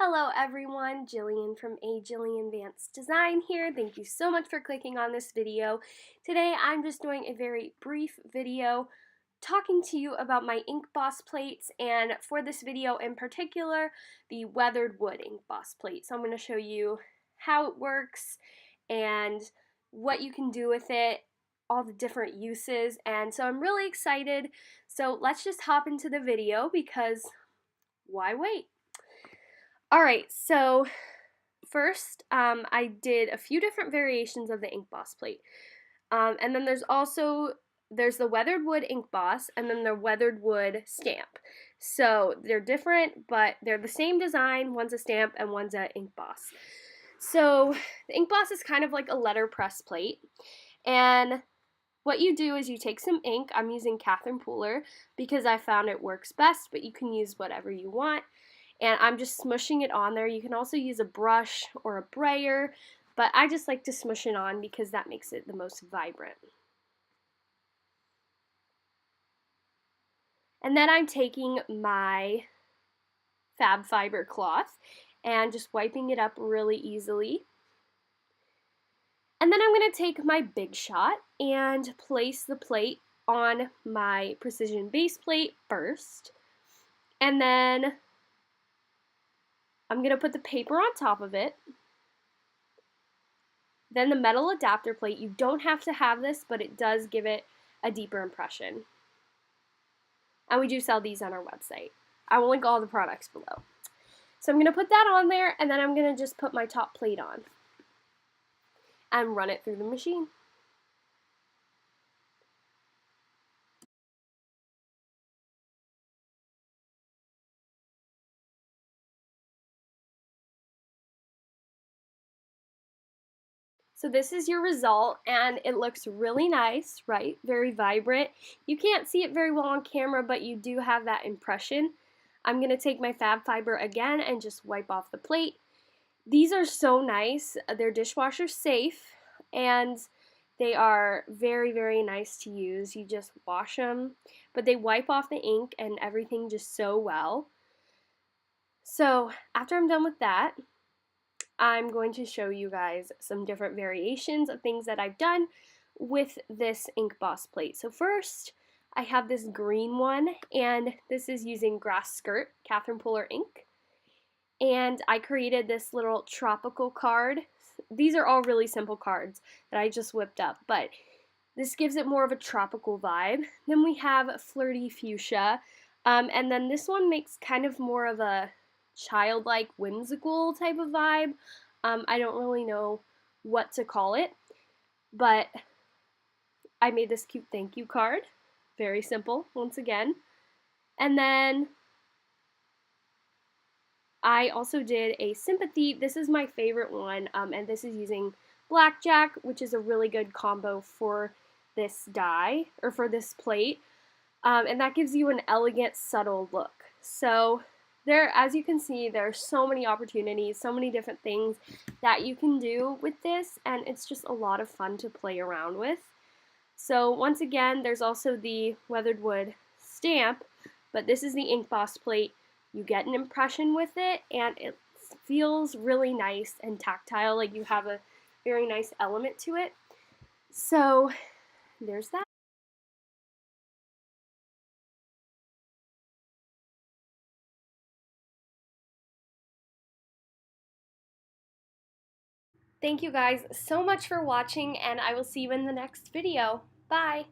Hello everyone, Jillian from Jillian Vance Design here. Thank you so much for clicking on this video. Today I'm just doing a very brief video talking to you about my INKBoss plates, and for this video in particular, the weathered wood INKBoss plate. So I'm going to show you how it works and what you can do with it, all the different uses, and so I'm really excited. So let's just hop into the video because why wait? Alright, so first I did a few different variations of the INKBoss plate. And then there's the weathered wood INKBoss and then the weathered wood stamp. So they're different, but they're the same design. One's a stamp and one's a INKBoss. So the INKBoss is kind of like a letterpress plate. And what you do is you take some ink. I'm using Catherine Pooler because I found it works best, but you can use whatever you want. And I'm just smushing it on there. You can also use a brush or a brayer, but I just like to smush it on because that makes it the most vibrant. And then I'm taking my fab fiber cloth and just wiping it up really easily. And then I'm going to take my Big Shot and place the plate on my precision base plate first. And then I'm going to put the paper on top of it. Then the metal adapter plate. You don't have to have this, but it does give it a deeper impression. And we do sell these on our website. I will link all the products below. So I'm going to put that on there, and then I'm going to just put my top plate on and run it through the machine. So this is your result, and it looks really nice, right? Very vibrant. You can't see it very well on camera, but you do have that impression. I'm going to take my fab fiber again and just wipe off the plate. These are so nice. They're dishwasher safe, and they are very, very nice to use. You just wash them, but they wipe off the ink and everything just so well. So after I'm done with that, I'm going to show you guys some different variations of things that I've done with this INKBoss plate. So first, I have this green one, and this is using Grass Skirt Catherine Pooler ink. And I created this little tropical card. These are all really simple cards that I just whipped up, but this gives it more of a tropical vibe. Then we have Flirty Fuchsia, and then this one makes kind of more of a childlike, whimsical type of vibe. I don't really know what to call it, but I made this cute thank you card. Very simple, once again. And then I also did a Sympathy. This is my favorite one, and this is using Blackjack, which is a really good combo for this die, or for this plate. And that gives you an elegant, subtle look. So there, as you can see, there are so many opportunities, so many different things that you can do with this, and it's just a lot of fun to play around with. So once again, there's also the weathered wood stamp, but this is the INKBoss plate. You get an impression with it, and it feels really nice and tactile, like you have a very nice element to it. So there's that. Thank you guys so much for watching, and I will see you in the next video. Bye!